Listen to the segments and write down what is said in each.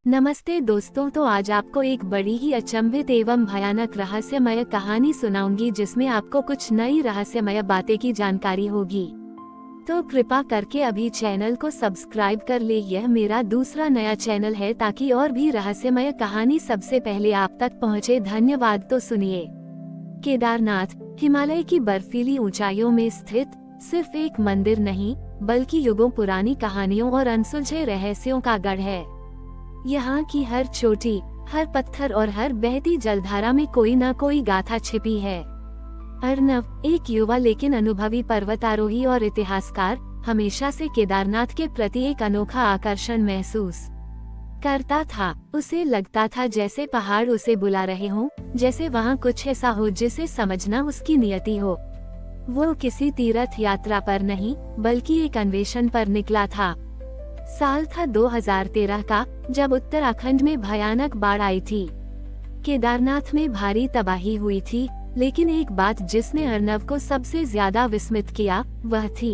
नमस्ते दोस्तों, तो आज आपको एक बड़ी ही अचंभित एवं भयानक रहस्यमय कहानी सुनाऊंगी जिसमें आपको कुछ नई रहस्यमय बातें की जानकारी होगी। तो कृपा करके अभी चैनल को सब्सक्राइब कर ले। यह मेरा दूसरा नया चैनल है ताकि और भी रहस्यमय कहानी सबसे पहले आप तक पहुंचे। धन्यवाद। तो सुनिए। केदारनाथ हिमालय की बर्फीली ऊंचाइयों में स्थित सिर्फ एक मंदिर नहीं बल्कि युगों पुरानी कहानियों और अनसुलझे रहस्यों का गढ़ है। यहाँ की हर चोटी, हर पत्थर और हर बहती जलधारा में कोई न कोई गाथा छिपी है। अर्नव, एक युवा लेकिन अनुभवी पर्वतारोही और इतिहासकार, हमेशा से केदारनाथ के प्रति एक अनोखा आकर्षण महसूस करता था। उसे लगता था जैसे पहाड़ उसे बुला रहे हों, जैसे वहाँ कुछ ऐसा हो जिसे समझना उसकी नियति हो। वो किसी तीर्थ यात्रा पर नहीं बल्कि एक अन्वेषण पर निकला था। साल था 2013 का, जब उत्तराखंड में भयानक बाढ़ आई थी। केदारनाथ में भारी तबाही हुई थी, लेकिन एक बात जिसने अर्नव को सबसे ज्यादा विस्मित किया वह थी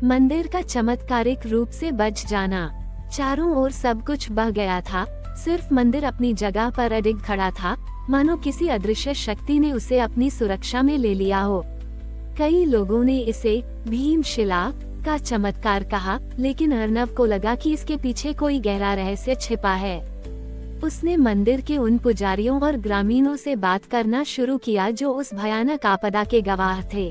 मंदिर का चमत्कारिक रूप से बच जाना। चारों ओर सब कुछ बह गया था, सिर्फ मंदिर अपनी जगह पर अडिग खड़ा था, मानो किसी अदृश्य शक्ति ने उसे अपनी सुरक्षा में ले लिया हो। कई लोगों ने इसे भीमशिला का चमत्कार कहा, लेकिन अर्नव को लगा कि इसके पीछे कोई गहरा रहस्य छिपा है। उसने मंदिर के उन पुजारियों और ग्रामीणों से बात करना शुरू किया जो उस भयानक आपदा के गवाह थे।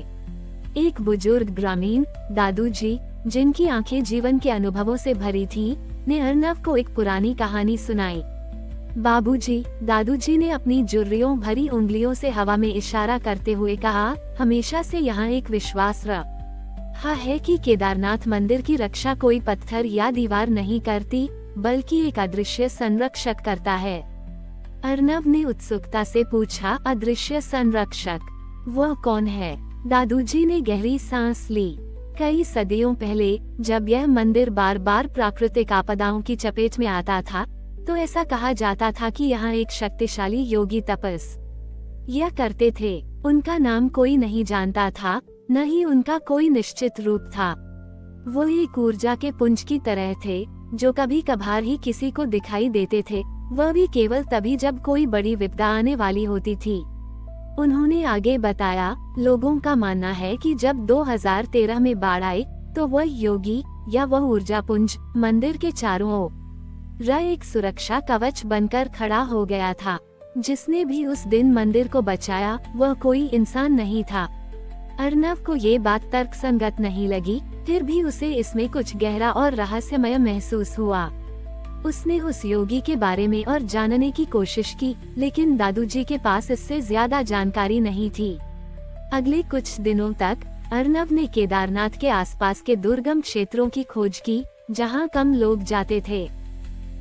एक बुजुर्ग ग्रामीण, दादू जी, जिनकी आंखें जीवन के अनुभवों से भरी थीं, ने अर्नव को एक पुरानी कहानी सुनाई। बाबूजी, दादूजी ने अपनी जुर्रियों भरी उंगलियों से हवा में इशारा करते हुए कहा, हमेशा से यहाँ एक विश्वास रहा है कि केदारनाथ मंदिर की रक्षा कोई पत्थर या दीवार नहीं करती बल्कि एक अदृश्य संरक्षक करता है। अर्नव ने उत्सुकता से पूछा, अदृश्य संरक्षक, वह कौन है? दादूजी ने गहरी सांस ली। कई सदियों पहले जब यह मंदिर बार बार प्राकृतिक आपदाओं की चपेट में आता था, तो ऐसा कहा जाता था कि यहाँ एक शक्तिशाली योगी तपस्या करते थे। उनका नाम कोई नहीं जानता था, न ही उनका कोई निश्चित रूप था। वो एक ऊर्जा के पुंज की तरह थे जो कभी कभार ही किसी को दिखाई देते थे, वह भी केवल तभी जब कोई बड़ी विपदा आने वाली होती थी। उन्होंने आगे बताया, लोगों का मानना है कि जब 2013 में बाढ़ आई तो वह योगी या वह ऊर्जा पुंज मंदिर के चारों ओर एक सुरक्षा कवच बनकर खड़ा हो गया था। जिसने भी उस दिन मंदिर को बचाया वह कोई इंसान नहीं था। अर्नव को ये बात तर्कसंगत नहीं लगी, फिर भी उसे इसमें कुछ गहरा और रहस्यमय महसूस हुआ। उसने उस योगी के बारे में और जानने की कोशिश की, लेकिन दादूजी के पास इससे ज्यादा जानकारी नहीं थी। अगले कुछ दिनों तक अर्नव ने केदारनाथ के आसपास के दुर्गम क्षेत्रों की खोज की, जहां कम लोग जाते थे।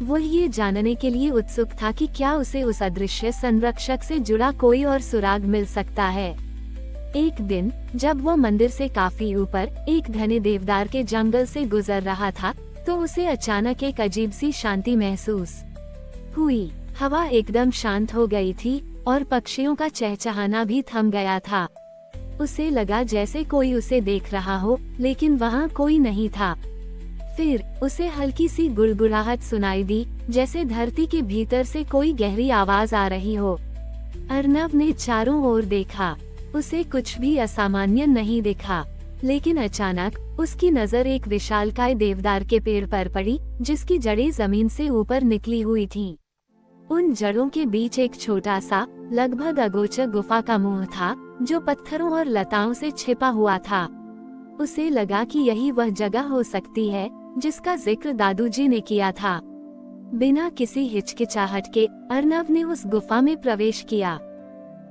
वो ये जानने के लिए उत्सुक था कि क्या उसे उस अदृश्य संरक्षक से जुड़ा कोई और सुराग मिल सकता है। एक दिन जब वो मंदिर से काफी ऊपर एक घने देवदार के जंगल से गुजर रहा था, तो उसे अचानक एक अजीब सी शांति महसूस हुई। हवा एकदम शांत हो गई थी और पक्षियों का चहचहाना भी थम गया था। उसे लगा जैसे कोई उसे देख रहा हो, लेकिन वहाँ कोई नहीं था। फिर उसे हल्की सी गुड़गुड़ाहट सुनाई दी, जैसे धरती के भीतर से कोई गहरी आवाज आ रही हो। अर्नव ने चारों ओर देखा, उसे कुछ भी असामान्य नहीं दिखा, लेकिन अचानक उसकी नजर एक विशालकाय देवदार के पेड़ पर पड़ी, जिसकी जड़ें जमीन से ऊपर निकली हुई थीं। उन जड़ों के बीच एक छोटा सा, लगभग अगोचर गुफा का मुंह था, जो पत्थरों और लताओं से छिपा हुआ था। उसे लगा कि यही वह जगह हो सकती है जिसका जिक्र दादूजी ने किया था। बिना किसी हिचकिचाहट के अर्नव ने उस गुफा में प्रवेश किया।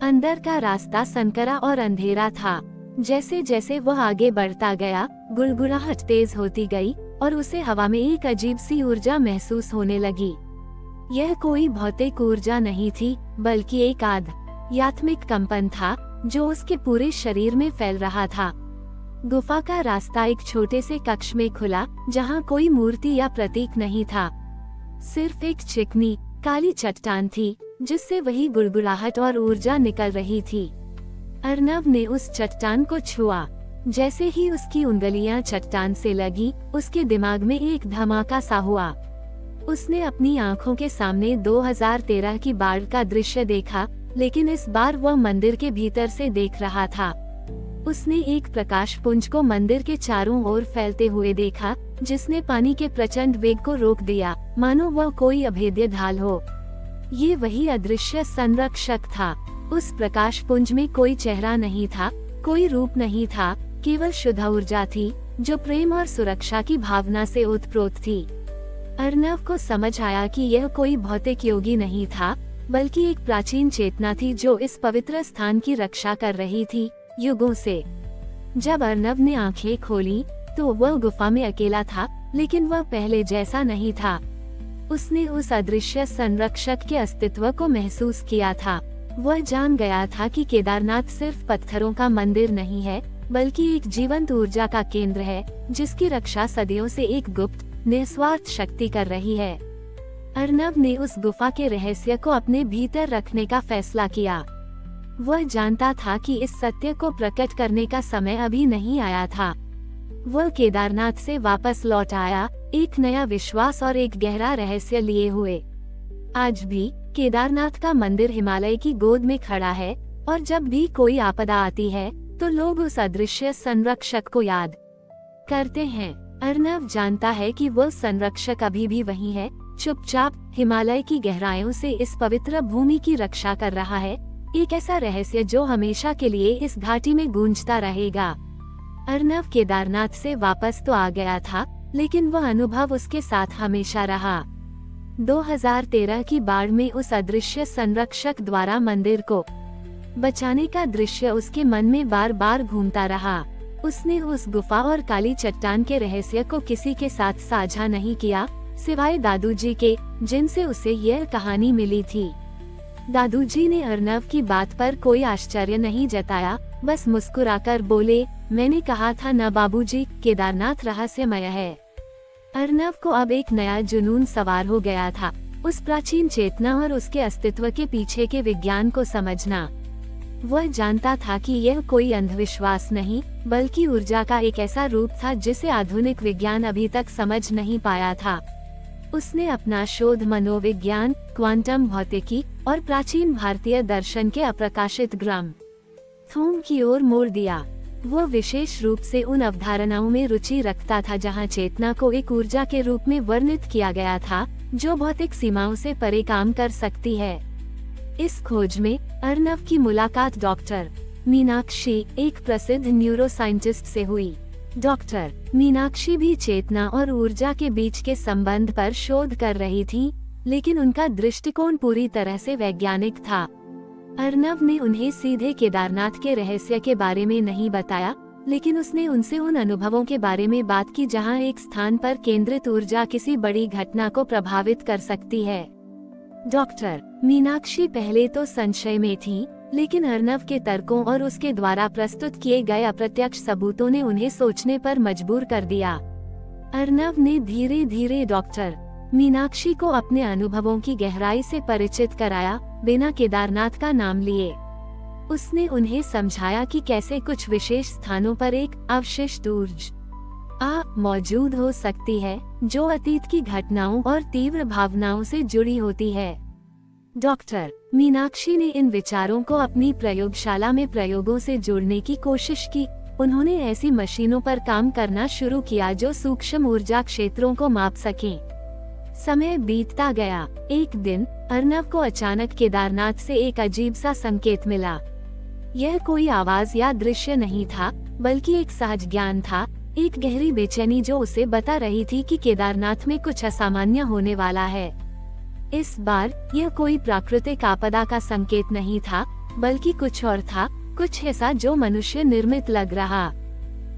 अंदर का रास्ता संकरा और अंधेरा था। जैसे जैसे वह आगे बढ़ता गया, गुड़गुड़ाहट तेज होती गई और उसे हवा में एक अजीब सी ऊर्जा महसूस होने लगी। यह कोई भौतिक ऊर्जा नहीं थी, बल्कि एक आध्यात्मिक कंपन था जो उसके पूरे शरीर में फैल रहा था। गुफा का रास्ता एक छोटे से कक्ष में खुला, जहाँ कोई मूर्ति या प्रतीक नहीं था। सिर्फ एक चिकनी काली चट्टान थी, जिससे वही गुड़गुड़ाहट और ऊर्जा निकल रही थी। अर्नव ने उस चट्टान को छुआ। जैसे ही उसकी उंगलियां चट्टान से लगी, उसके दिमाग में एक धमाका सा हुआ। उसने अपनी आंखों के सामने 2013 की बाढ़ का दृश्य देखा, लेकिन इस बार वह मंदिर के भीतर से देख रहा था। उसने एक प्रकाश पुंज को मंदिर के चारों ओर फैलते हुए देखा, जिसने पानी के प्रचंड वेग को रोक दिया, मानो वह कोई अभेद्य ढाल हो। ये वही अदृश्य संरक्षक था। उस प्रकाश पुंज में कोई चेहरा नहीं था, कोई रूप नहीं था, केवल शुद्ध ऊर्जा थी, जो प्रेम और सुरक्षा की भावना से ओतप्रोत थी। अर्नव को समझ आया कि यह कोई भौतिक योगी नहीं था, बल्कि एक प्राचीन चेतना थी जो इस पवित्र स्थान की रक्षा कर रही थी, युगों से। जब अर्नव ने आंखें खोली, तो वह गुफा में अकेला था, लेकिन वह पहले जैसा नहीं था। उसने उस अदृश्य संरक्षक के अस्तित्व को महसूस किया था। वह जान गया था कि केदारनाथ सिर्फ पत्थरों का मंदिर नहीं है, बल्कि एक जीवंत ऊर्जा का केंद्र है, जिसकी रक्षा सदियों से एक गुप्त, निस्वार्थ शक्ति कर रही है। अर्नव ने उस गुफा के रहस्य को अपने भीतर रखने का फैसला किया। वह जानता था कि इस सत्य को प्रकट करने का समय अभी नहीं आया था। वह केदारनाथ से वापस लौट आया, एक नया विश्वास और एक गहरा रहस्य लिए हुए। आज भी केदारनाथ का मंदिर हिमालय की गोद में खड़ा है, और जब भी कोई आपदा आती है, तो लोग उस अदृश्य संरक्षक को याद करते हैं। अर्नव जानता है कि वह संरक्षक अभी भी वही है, चुपचाप हिमालय की गहराइयों से इस पवित्र भूमि की रक्षा कर रहा है, एक ऐसा रहस्य जो हमेशा के लिए इस घाटी में गूंजता रहेगा। अर्नव केदारनाथ से वापस तो आ गया था, लेकिन वह अनुभव उसके साथ हमेशा रहा। 2013 की बाढ़ में उस अदृश्य संरक्षक द्वारा मंदिर को बचाने का दृश्य उसके मन में बार बार घूमता रहा। उसने उस गुफा और काली चट्टान के रहस्य को किसी के साथ साझा नहीं किया, सिवाय दादूजी के, जिनसे उसे यह कहानी मिली थी। दादूजी ने अर्नव की बात पर कोई आश्चर्य नहीं जताया, बस मुस्कुराकर बोले, मैंने कहा था न बाबूजी, केदारनाथ रहस्यमय है। अर्नव को अब एक नया जुनून सवार हो गया था, उस प्राचीन चेतना और उसके अस्तित्व के पीछे के विज्ञान को समझना। वह जानता था कि यह कोई अंधविश्वास नहीं, बल्कि ऊर्जा का एक ऐसा रूप था जिसे आधुनिक विज्ञान अभी तक समझ नहीं पाया था। उसने अपना शोध मनोविज्ञान, क्वांटम भौतिकी और प्राचीन भारतीय दर्शन के अप्रकाशित ग्रंथ थूम की ओर मोड़ दिया। वह विशेष रूप से उन अवधारणाओं में रुचि रखता था जहां चेतना को एक ऊर्जा के रूप में वर्णित किया गया था, जो भौतिक सीमाओं से परे काम कर सकती है। इस खोज में अर्नव की मुलाकात डॉक्टर मीनाक्षी, एक प्रसिद्ध न्यूरोसाइंटिस्ट से हुई। डॉक्टर मीनाक्षी भी चेतना और ऊर्जा के बीच के संबंध पर शोध कर रही थी, लेकिन उनका दृष्टिकोण पूरी तरह से वैज्ञानिक था। अर्नव ने उन्हें सीधे केदारनाथ के रहस्य के बारे में नहीं बताया, लेकिन उसने उनसे उन अनुभवों के बारे में बात की जहां एक स्थान पर केंद्रित ऊर्जा किसी बड़ी घटना को प्रभावित कर सकती है। डॉक्टर मीनाक्षी पहले तो संशय में थी, लेकिन अर्नव के तर्कों और उसके द्वारा प्रस्तुत किए गए अप्रत्यक्ष सबूतों ने उन्हें सोचने पर मजबूर कर दिया। अर्नव ने धीरे धीरे डॉक्टर मीनाक्षी को अपने अनुभवों की गहराई से परिचित कराया, बिना केदारनाथ का नाम लिए। उसने उन्हें समझाया कि कैसे कुछ विशेष स्थानों पर एक अवशिष्ट ऊर्जा मौजूद हो सकती है, जो अतीत की घटनाओं और तीव्र भावनाओं से जुड़ी होती है। डॉक्टर मीनाक्षी ने इन विचारों को अपनी प्रयोगशाला में प्रयोगों से जोड़ने की कोशिश की। उन्होंने ऐसी मशीनों पर काम करना शुरू किया जो सूक्ष्म ऊर्जा क्षेत्रों को माप सकें। समय बीतता गया। एक दिन अर्नव को अचानक केदारनाथ से एक अजीब सा संकेत मिला। यह कोई आवाज या दृश्य नहीं था, बल्कि एक सहज ज्ञान था, एक गहरी बेचैनी जो उसे बता रही थी कि केदारनाथ में कुछ असामान्य होने वाला है। इस बार यह कोई प्राकृतिक आपदा का संकेत नहीं था, बल्कि कुछ और था, कुछ ऐसा जो मनुष्य निर्मित लग रहा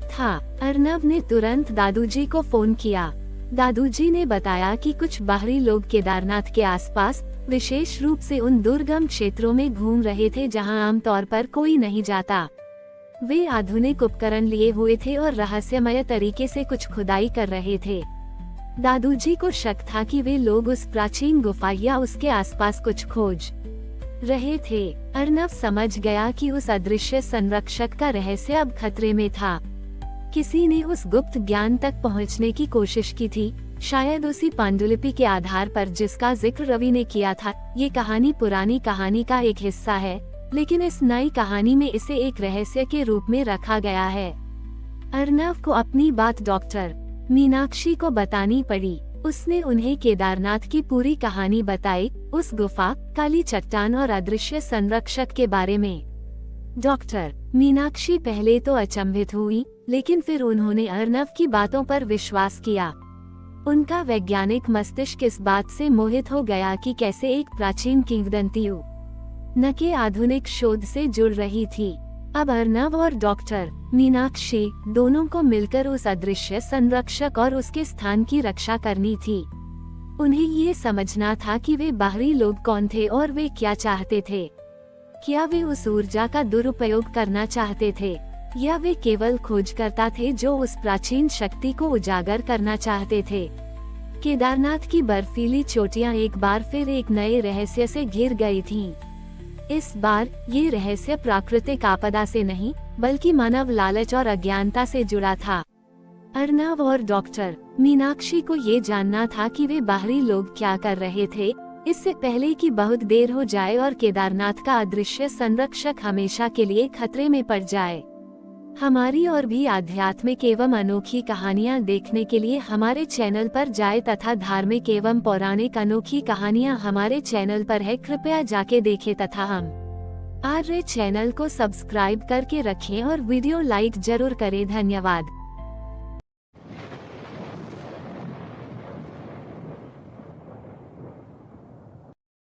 था। अर्नव ने तुरंत दादूजी को फोन किया। दादूजी ने बताया कि कुछ बाहरी लोग केदारनाथ के आसपास, विशेष रूप से उन दुर्गम क्षेत्रों में घूम रहे थे जहां आमतौर पर कोई नहीं जाता। वे आधुनिक उपकरण लिए हुए थे और रहस्यमय तरीके से कुछ खुदाई कर रहे थे। दादूजी को शक था कि वे लोग उस प्राचीन गुफा या उसके आसपास कुछ खोज रहे थे। अर्नव समझ गया कि उस अदृश्य संरक्षक का रहस्य अब खतरे में था। किसी ने उस गुप्त ज्ञान तक पहुंचने की कोशिश की थी, शायद उसी पांडुलिपि के आधार पर जिसका जिक्र रवि ने किया था। ये कहानी पुरानी कहानी का एक हिस्सा है, लेकिन इस नई कहानी में इसे एक रहस्य के रूप में रखा गया है। अर्नव को अपनी बात डॉक्टर मीनाक्षी को बतानी पड़ी। उसने उन्हें केदारनाथ की पूरी कहानी बताई, उस गुफा, काली चट्टान और अदृश्य संरक्षक के बारे में। डॉक्टर मीनाक्षी पहले तो अचंभित हुई, लेकिन फिर उन्होंने अर्नव की बातों पर विश्वास किया। उनका वैज्ञानिक मस्तिष्क इस बात से मोहित हो गया कि कैसे एक प्राचीन किंवदंती न के आधुनिक शोध से जुड़ रही थी। अब अर्नव और डॉक्टर मीनाक्षी दोनों को मिलकर उस अदृश्य संरक्षक और उसके स्थान की रक्षा करनी थी। उन्हें ये समझना था कि वे बाहरी लोग कौन थे और वे क्या चाहते थे। क्या वे उस ऊर्जा का दुरुपयोग करना चाहते थे, या वे केवल खोजकर्ता थे जो उस प्राचीन शक्ति को उजागर करना चाहते थे। केदारनाथ की बर्फीली चोटियां एक बार फिर एक नए रहस्य से घिर गई थीं। इस बार ये रहस्य प्राकृतिक आपदा से नहीं, बल्कि मानव लालच और अज्ञानता से जुड़ा था। अर्नव और डॉक्टर मीनाक्षी को ये जानना था कि वे बाहरी लोग क्या कर रहे थे, इससे पहले कि बहुत देर हो जाए और केदारनाथ का अदृश्य संरक्षक हमेशा के लिए खतरे में पड़ जाए। हमारी और भी आध्यात्मिक एवं अनोखी कहानियाँ देखने के लिए हमारे चैनल पर जाएं तथा धार्मिक एवं पौराणिक अनोखी कहानियाँ हमारे चैनल पर है, कृपया जाके देखें तथा हम आर्य चैनल को सब्सक्राइब करके रखें और वीडियो लाइक जरूर करें। धन्यवाद।